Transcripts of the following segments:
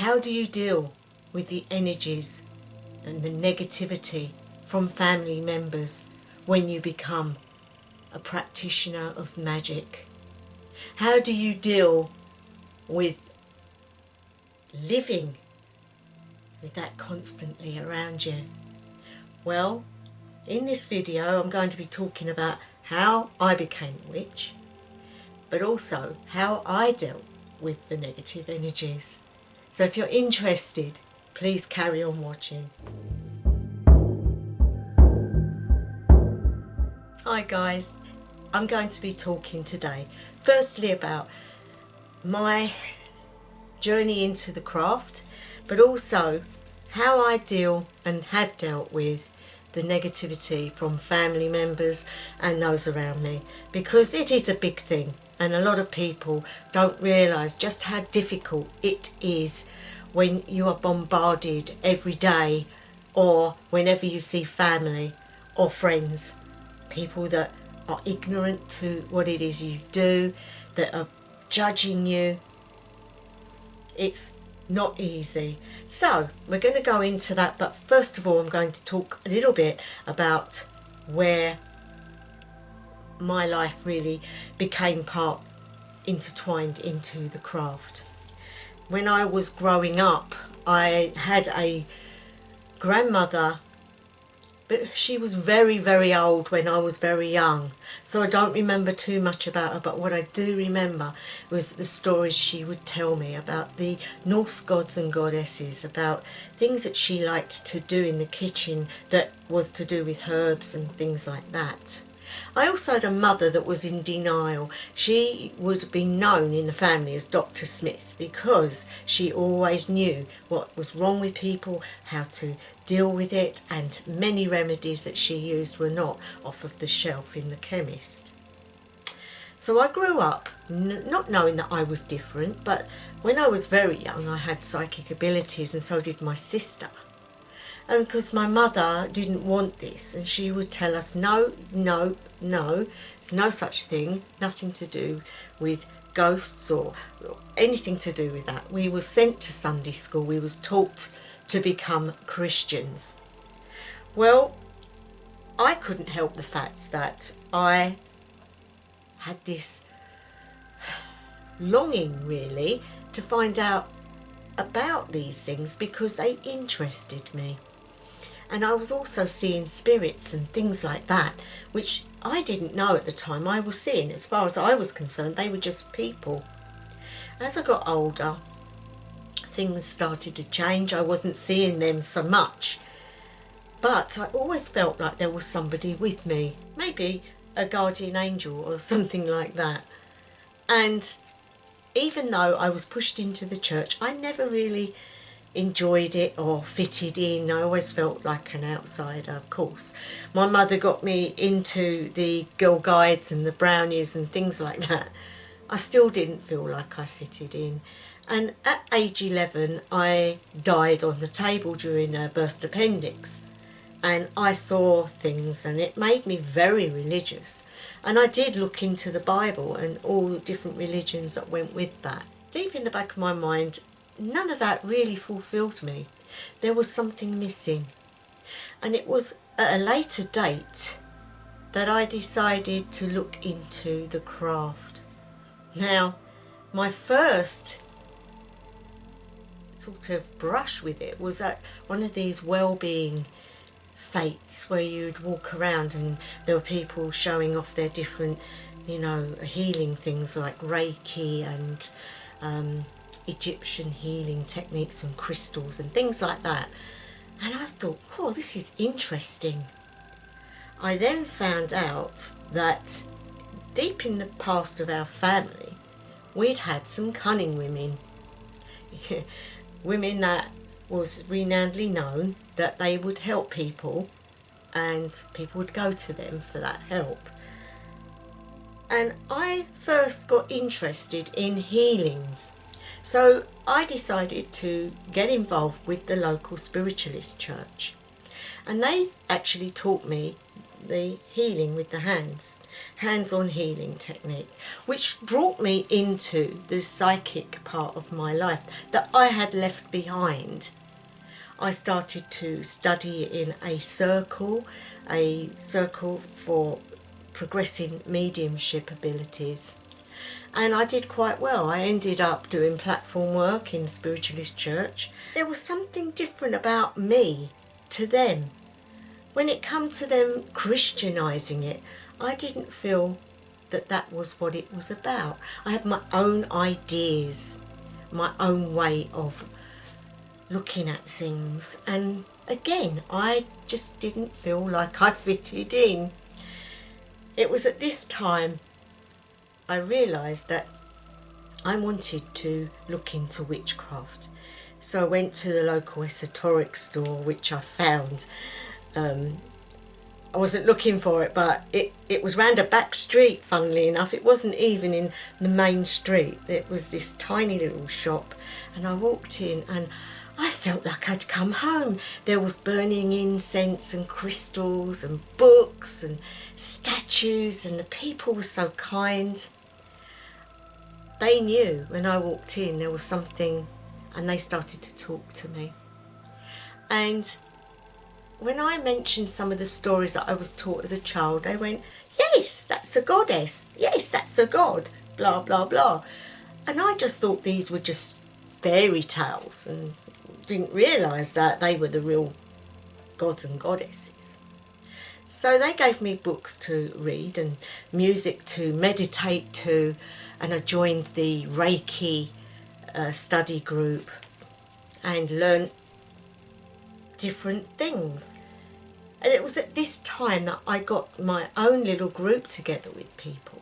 How do you deal with the energies and the negativity from family members when you become a practitioner of magic? How do you deal with living with that constantly around you? Well, in this video I'm going to be talking about how I became a witch, but also how I dealt with the negative energies. So if you're interested, please carry on watching. Hi guys, I'm going to be talking today firstly about my journey into the craft, but also how I deal and have dealt with the negativity from family members and those around me, because it is a big thing and a lot of people don't realise just how difficult it is when you are bombarded every day, or whenever you see family or friends, people that are ignorant to what it is you do, that are judging you. It's not easy. So we're going to go into that, but first of all I'm going to talk a little bit about where my life really became intertwined into the craft. When I was growing up, I had a grandmother, but she was very, very old when I was very young, so I don't remember too much about her. But what I do remember was the stories she would tell me about the Norse gods and goddesses, about things that she liked to do in the kitchen that was to do with herbs and things like that. I also had a mother that was in denial. She would be known in the family as Dr. Smith because she always knew what was wrong with people, how to deal with it, and many remedies that she used were not off of the shelf in the chemist. So I grew up not knowing that I was different, but when I was very young I had psychic abilities, and so did my sister. And because my mother didn't want this, and she would tell us no, no, no, there's no such thing, nothing to do with ghosts or anything to do with that. We were sent to Sunday school, we was taught to become Christians. Well, I couldn't help the fact that I had this longing really to find out about these things because they interested me. And I was also seeing spirits and things like that, which I didn't know at the time I was seeing. As far as I was concerned, they were just people. As I got older, things started to change. I wasn't seeing them so much, but I always felt like there was somebody with me, maybe a guardian angel or something like that. And even though I was pushed into the church, I never really enjoyed it or fitted in. I always felt like an outsider, of course. My mother got me into the Girl Guides and the brownies and things like that. I still didn't feel like I fitted in. And at age 11 I died on the table during a burst appendix, and I saw things and it made me very religious, and I did look into the Bible and all the different religions that went with that. Deep in the back of my mind, none of that really fulfilled me. There was something missing, and it was at a later date that I decided to look into the craft. Now, my first sort of brush with it was at one of these well-being fates where you'd walk around and there were people showing off their different, you know, healing things like Reiki and Egyptian healing techniques and crystals and things like that. And I thought, oh, this is interesting. I then found out that deep in the past of our family, we'd had some cunning women. Women that was renownedly known that they would help people and people would go to them for that help. And I first got interested in healings. So I decided to get involved with the local spiritualist church. And they actually taught me the healing with the hands-on healing technique, which brought me into the psychic part of my life that I had left behind. I started to study in a circle for progressing mediumship abilities. And I did quite well. I ended up doing platform work in Spiritualist Church. There was something different about me to them. When it came to them Christianising it, I didn't feel that that was what it was about. I had my own ideas, my own way of looking at things. And again, I just didn't feel like I fitted in. It was at this time I realised that I wanted to look into witchcraft. So I went to the local esoteric store, which I found. I wasn't looking for it, but it was round a back street, funnily enough. It wasn't even in the main street. It was this tiny little shop, and I walked in and I felt like I'd come home. There was burning incense and crystals and books and statues, and the people were so kind. They knew when I walked in there was something, and they started to talk to me. And when I mentioned some of the stories that I was taught as a child, they went, yes, that's a goddess, yes, that's a god, blah, blah, blah. And I just thought these were just fairy tales and didn't realise that they were the real gods and goddesses. So they gave me books to read and music to meditate to, and I joined the Reiki study group and learnt different things. And it was at this time that I got my own little group together with people.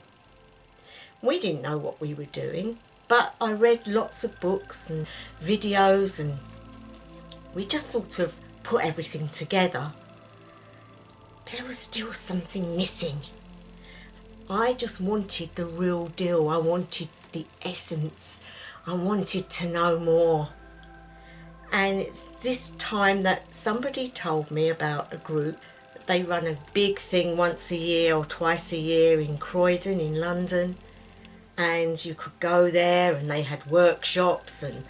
We didn't know what we were doing, but I read lots of books and videos, and we just sort of put everything together. There was still something missing. I just wanted the real deal. I wanted the essence. I wanted to know more. And it's this time that somebody told me about a group. They run a big thing once a year or twice a year in Croydon in London, and you could go there and they had workshops and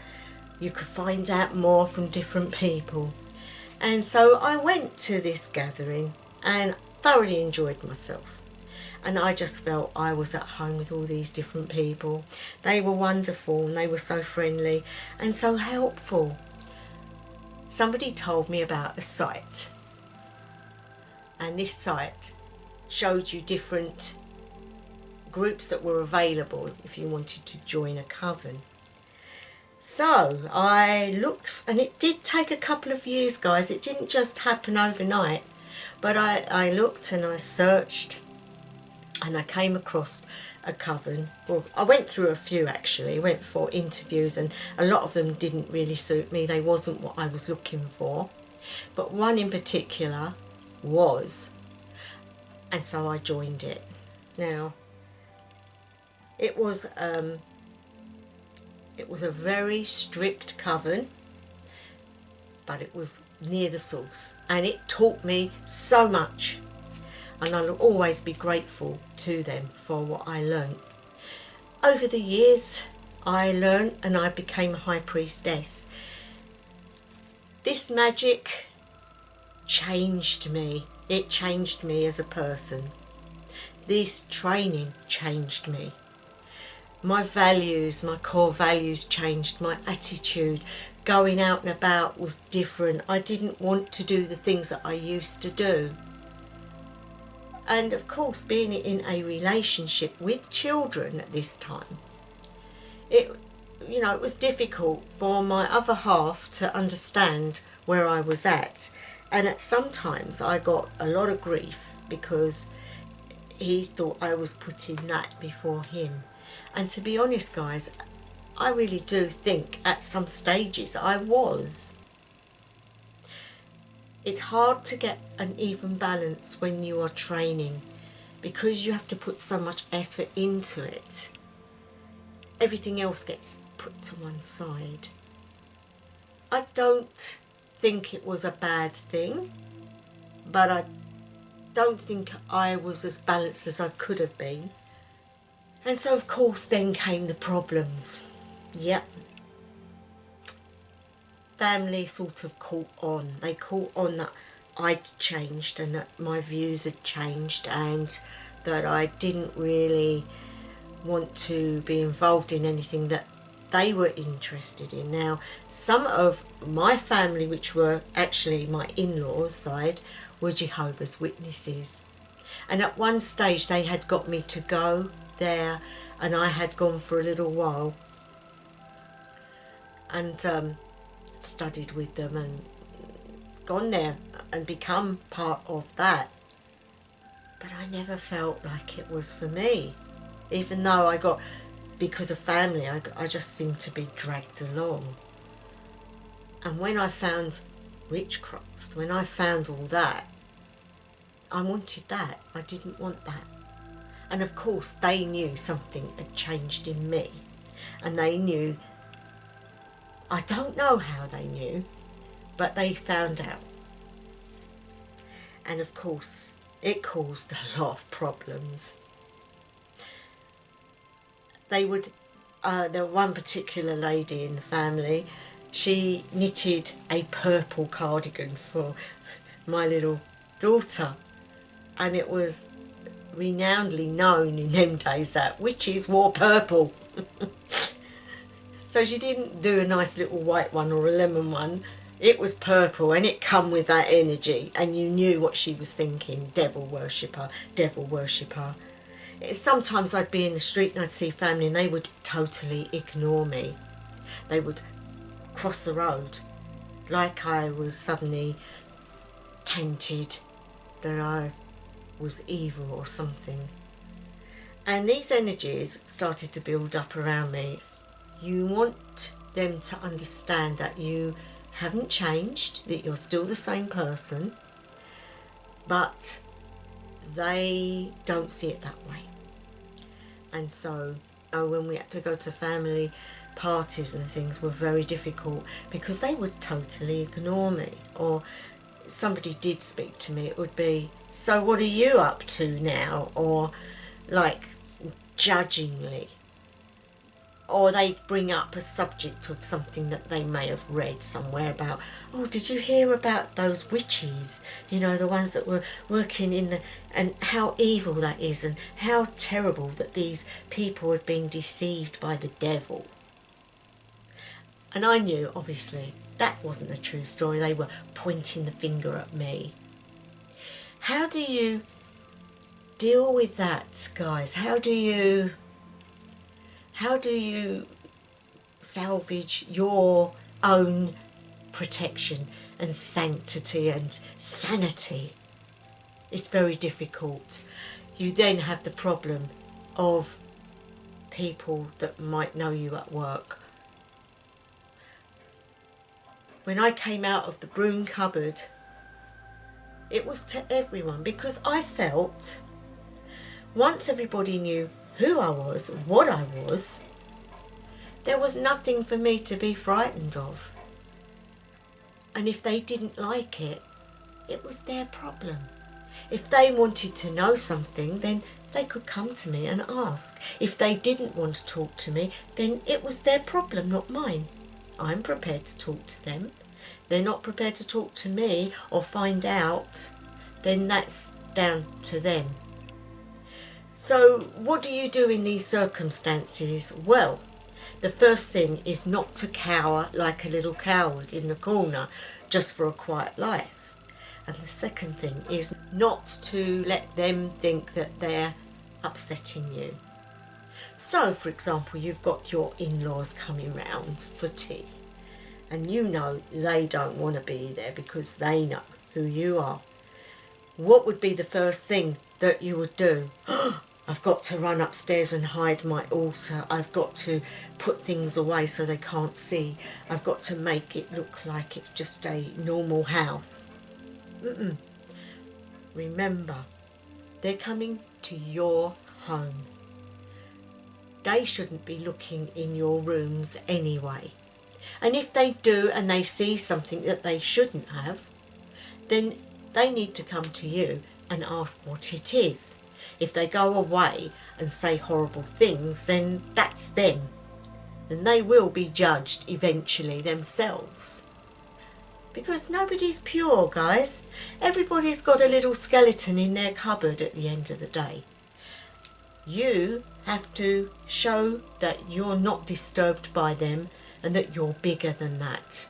you could find out more from different people. And so I went to this gathering and thoroughly enjoyed myself. And I just felt I was at home with all these different people. They were wonderful and they were so friendly and so helpful. Somebody told me about a site, and this site showed you different groups that were available if you wanted to join a coven. So I looked, and it did take a couple of years, guys. It didn't just happen overnight, but I looked and I searched, and I came across a coven. Well, I went through a few actually, went for interviews, and a lot of them didn't really suit me. They wasn't what I was looking for, but one in particular was, and so I joined it. Now, it was a very strict coven, but it was near the source, and it taught me so much. And I'll always be grateful to them for what I learnt. Over the years, I learnt and I became a high priestess. This magic changed me. It changed me as a person. This training changed me. My values, my core values changed. My attitude, going out and about was different. I didn't want to do the things that I used to do. And of course, being in a relationship with children at this time, it was difficult for my other half to understand where I was at. And at sometimes I got a lot of grief because he thought I was putting that before him. And to be honest, guys, I really do think at some stages I was. It's hard to get an even balance when you are training because you have to put so much effort into it. Everything else gets put to one side. I don't think it was a bad thing, but don't think I was as balanced as I could have been. And so of course then came the problems. Yep. Family sort of caught on. They caught on that I'd changed and that my views had changed and that I didn't really want to be involved in anything that they were interested in. Now, some of my family, which were actually my in-laws' side, were Jehovah's Witnesses. And at one stage they had got me to go there, and I had gone for a little while and studied with them and gone there and become part of that. But I never felt like it was for me. Even though I got, because of family, I just seemed to be dragged along. And when I found witchcraft, when I found all that, I wanted that. I didn't want that. And of course they knew something had changed in me. And they knew, I don't know how they knew, but they found out. And of course it caused a lot of problems. They would, there was one particular lady in the family, she knitted a purple cardigan for my little daughter, and it was renownedly known in them days that witches wore purple. So she didn't do a nice little white one or a lemon one, it was purple, and it come with that energy, and you knew what she was thinking. Devil worshipper, devil worshipper. Sometimes I'd be in the street and I'd see family and they would totally ignore me. They would cross the road like I was suddenly tainted, that I was evil or something. And these energies started to build up around me. You want them to understand that you haven't changed, that you're still the same person, but they don't see it that way. And so when we had to go to family parties and things were very difficult because they would totally ignore me. Or somebody did speak to me, it would be, so what are you up to now? Or like judgingly. Or they bring up a subject of something that they may have read somewhere about, oh, did you hear about those witches? You know, the ones that were working in the, and how evil that is, and how terrible that these people had been deceived by the devil. And I knew, obviously, that wasn't a true story. They were pointing the finger at me. How do you deal with that, guys? How do you salvage your own protection and sanctity and sanity? It's very difficult. You then have the problem of people that might know you at work. When I came out of the broom cupboard, it was to everyone, because I felt once everybody knew who I was, what I was, there was nothing for me to be frightened of. And if they didn't like it, it was their problem. If they wanted to know something, then they could come to me and ask. If they didn't want to talk to me, then it was their problem, not mine. I'm prepared to talk to them. They're not prepared to talk to me or find out, then that's down to them. So what do you do in these circumstances? Well, the first thing is not to cower like a little coward in the corner just for a quiet life. And the second thing is not to let them think that they're upsetting you. So, for example, you've got your in-laws coming round for tea, and you know they don't want to be there because they know who you are. What would be the first thing that you would do? I've got to run upstairs and hide my altar. I've got to put things away so they can't see. I've got to make it look like it's just a normal house. Remember, they're coming to your home. They shouldn't be looking in your rooms anyway. And if they do and they see something that they shouldn't have, then they need to come to you and ask what it is. If they go away and say horrible things, then that's them, and they will be judged eventually themselves. Because nobody's pure, guys. Everybody's got a little skeleton in their cupboard at the end of the day. You have to show that you're not disturbed by them and that you're bigger than that.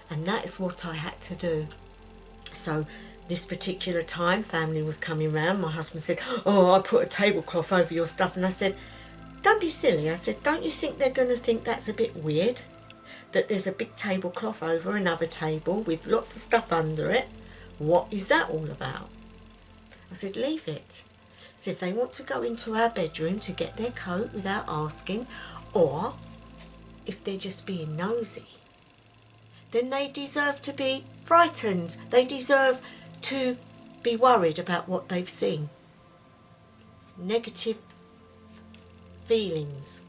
And that is what I had to do. So this particular time, family was coming round. My husband said, "Oh, I put a tablecloth over your stuff." And I said, "Don't be silly." I said, "Don't you think they're going to think that's a bit weird? That there's a big tablecloth over another table with lots of stuff under it? What is that all about?" I said, "Leave it. So if they want to go into our bedroom to get their coat without asking, or if they're just being nosy, then they deserve to be frightened. They deserve to be worried about what they've seen." Negative feelings.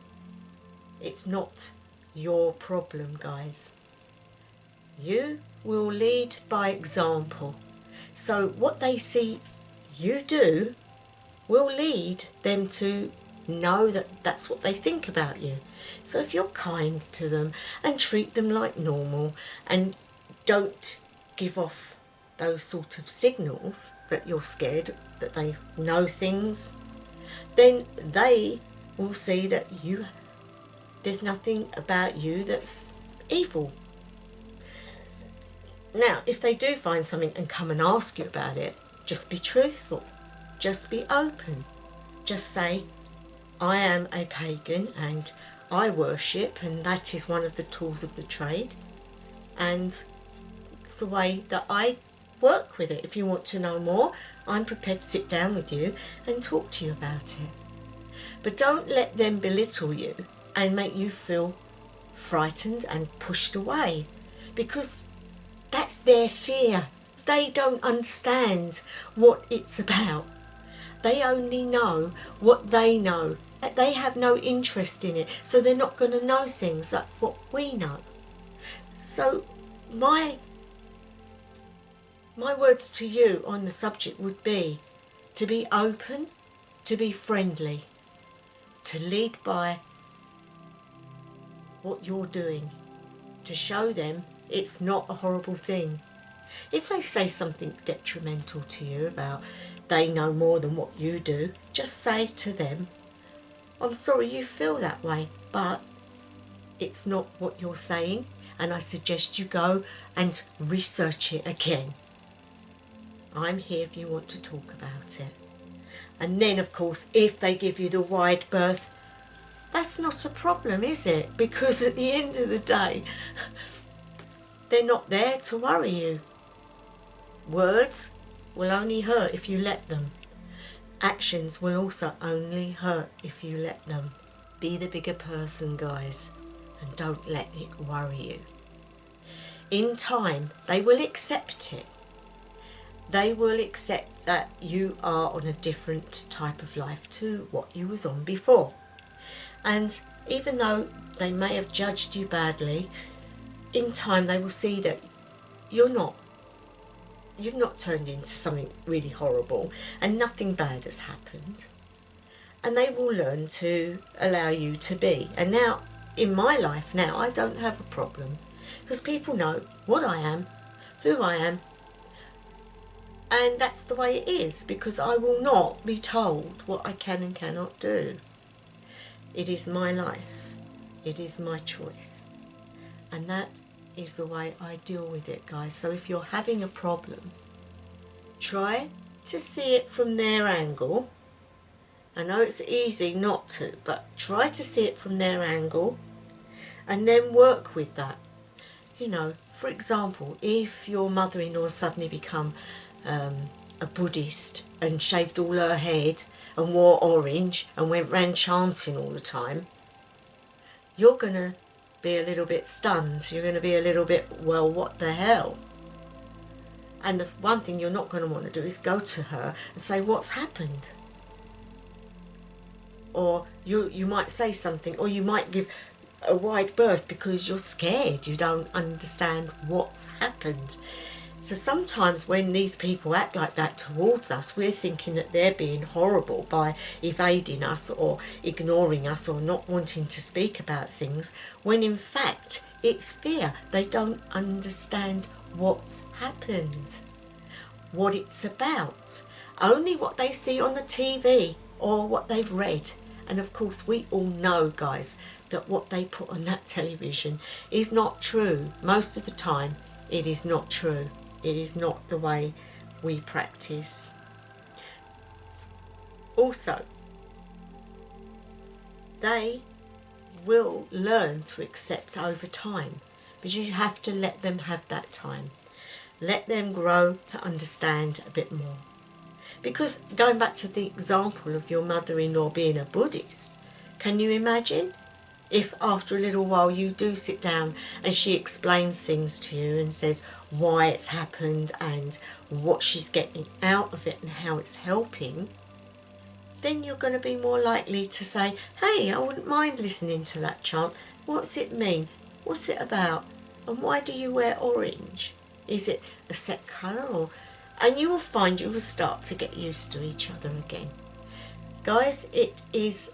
It's not your problem, guys. You will lead by example. So what they see you do will lead them to know that that's what they think about you. So if you're kind to them and treat them like normal and don't give off those sort of signals that you're scared, that they know things, then they will see that there's nothing about you that's evil. Now, if they do find something and come and ask you about it, just be truthful. Just be open. Just say, "I am a pagan and I worship, and that is one of the tools of the trade, and it's the way that I work with it. If you want to know more, I'm prepared to sit down with you and talk to you about it." But don't let them belittle you and make you feel frightened and pushed away, because that's their fear. They don't understand what it's about. They only know what they know. They have no interest in it, so they're not going to know things like what we know. So my words to you on the subject would be to be open, to be friendly, to lead by what you're doing, to show them it's not a horrible thing. If they say something detrimental to you about they know more than what you do, just say to them, "I'm sorry you feel that way, but it's not what you're saying, and I suggest you go and research it again. I'm here if you want to talk about it." And then, of course, if they give you the wide berth, that's not a problem, is it? Because at the end of the day, they're not there to worry you. Words will only hurt if you let them. Actions will also only hurt if you let them. Be the bigger person, guys, and don't let it worry you. In time, they will accept it. They will accept that you are on a different type of life to what you was on before. And even though they may have judged you badly, in time they will see that you've not turned into something really horrible and nothing bad has happened. And they will learn to allow you to be. And now, in my life now, I don't have a problem, because people know what I am, who I am, and that's the way it is, because I will not be told what I can and cannot do. It is my life. It is my choice. And that is the way I deal with it, guys. So if you're having a problem, try to see it from their angle. I know it's easy not to, but try to see it from their angle and then work with that. You know, for example, if your mother-in-law suddenly become a Buddhist and shaved all her head and wore orange and went round chanting all the time, you're going to be a little bit stunned. You're going to be a little bit, well, what the hell? And the one thing you're not going to want to do is go to her and say, "What's happened?" Or you might say something, or you might give a wide berth because you're scared. You don't understand what's happened. So sometimes when these people act like that towards us, we're thinking that they're being horrible by evading us or ignoring us or not wanting to speak about things, when in fact it's fear. They don't understand what's happened, what it's about, only what they see on the TV or what they've read. And of course we all know, guys, that what they put on that television is not true. Most of the time it is not true. It is not the way we practice. Also, they will learn to accept over time, but you have to let them have that time. Let them grow to understand a bit more. Because going back to the example of your mother-in-law being a Buddhist, can you imagine if after a little while you do sit down and she explains things to you and says why it's happened and what she's getting out of it and how it's helping, then you're going to be more likely to say, hey, I wouldn't mind listening to that chant. What's it mean? What's it about? And why do you wear orange? Is it a set colour? And you will find you will start to get used to each other again. Guys, it is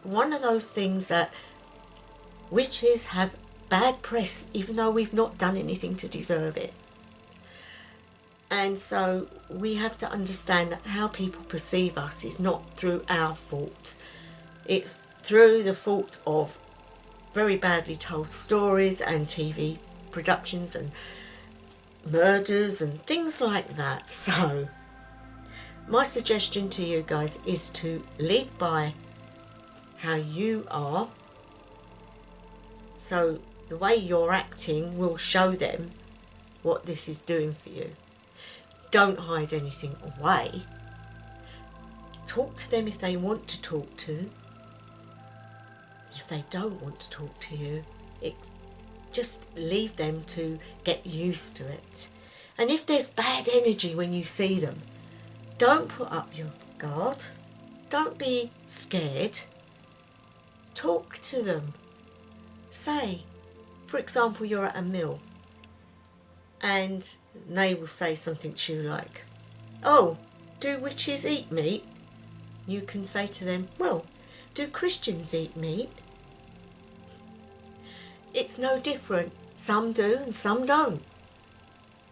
one of those things that witches have bad press, even though we've not done anything to deserve it. And so we have to understand that how people perceive us is not through our fault. It's through the fault of very badly told stories and TV productions and murders and things like that. So my suggestion to you guys is to lead by how you are. So the way you're acting will show them what this is doing for you. Don't hide anything away. Talk to them if they want to talk to them. If they don't want to talk to you, just leave them to get used to it. And if there's bad energy when you see them, don't put up your guard. Don't be scared. Talk to them. Say, for example, you're at a meal and they will say something to you like, oh, do witches eat meat? You can say to them, well, do Christians eat meat? It's no different. Some do and some don't.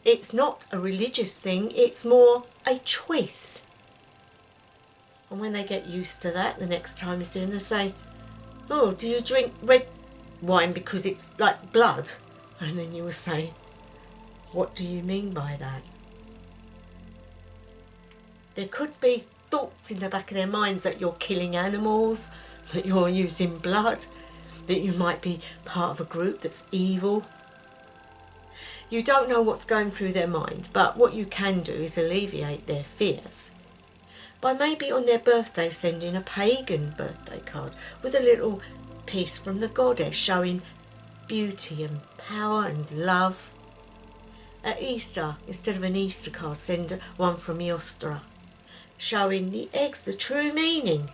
It's not a religious thing, it's more a choice. And when they get used to that, the next time you see them, they say, oh, do you drink red wine because it's like blood? And then you will say, what do you mean by that? There could be thoughts in the back of their minds that you're killing animals, that you're using blood, that you might be part of a group that's evil. You don't know what's going through their mind, but what you can do is alleviate their fears by maybe on their birthday sending a pagan birthday card with a little piece from the goddess showing beauty and power and love. At Easter, instead of an Easter card, send one from Eostra showing the eggs, the true meaning.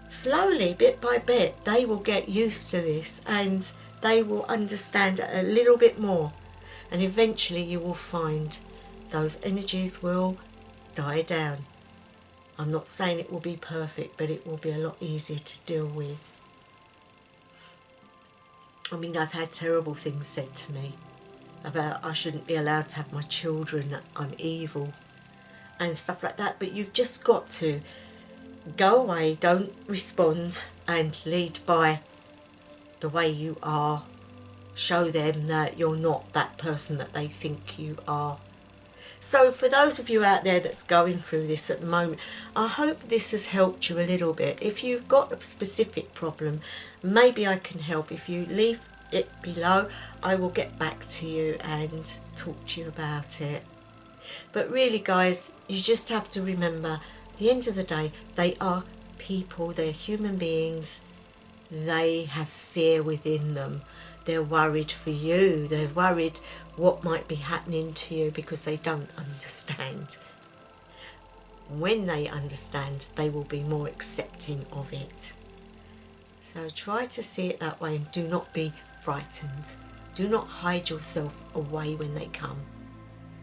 Slowly, bit by bit, they will get used to this and they will understand it a little bit more, and eventually you will find those energies will die down. I'm not saying it will be perfect, but it will be a lot easier to deal with. I mean, I've had terrible things said to me about I shouldn't be allowed to have my children, that I'm evil and stuff like that, but you've just got to go away, don't respond, and lead by the way you are. Show them that you're not that person that they think you are. So for those of you out there that's going through this at the moment, I hope this has helped you a little bit. If you've got a specific problem, maybe I can help. If you leave it below, I will get back to you and talk to you about it. But really, guys, you just have to remember, at the end of the day, they are people, they're human beings. They have fear within them. They're worried for you. They're worried what might be happening to you because they don't understand. When they understand, they will be more accepting of it. So try to see it that way and do not be frightened. Do not hide yourself away when they come.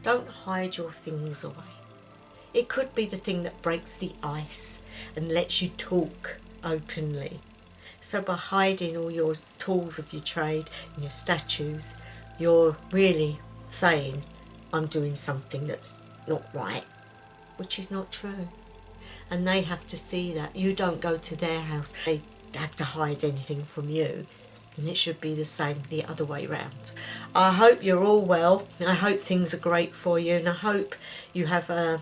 Don't hide your things away. It could be the thing that breaks the ice and lets you talk openly. So by hiding all your tools of your trade and your statues, you're really saying, I'm doing something that's not right, which is not true. And they have to see that. You don't go to their house, they have to hide anything from you. And it should be the same the other way round. I hope you're all well. I hope things are great for you, and I hope you have a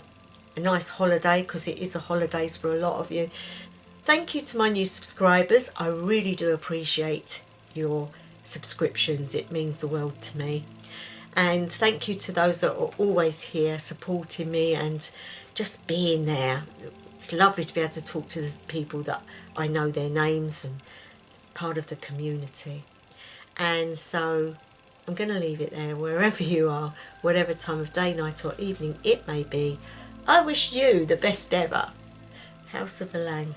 nice holiday, because it is the holidays for a lot of you. Thank you to my new subscribers. I really do appreciate your subscriptions. It means the world to me. And thank you to those that are always here supporting me and just being there. It's lovely to be able to talk to the people that I know their names and part of the community. And so I'm going to leave it there. Wherever you are, whatever time of day, night or evening it may be, I wish you the best ever. House of Alang.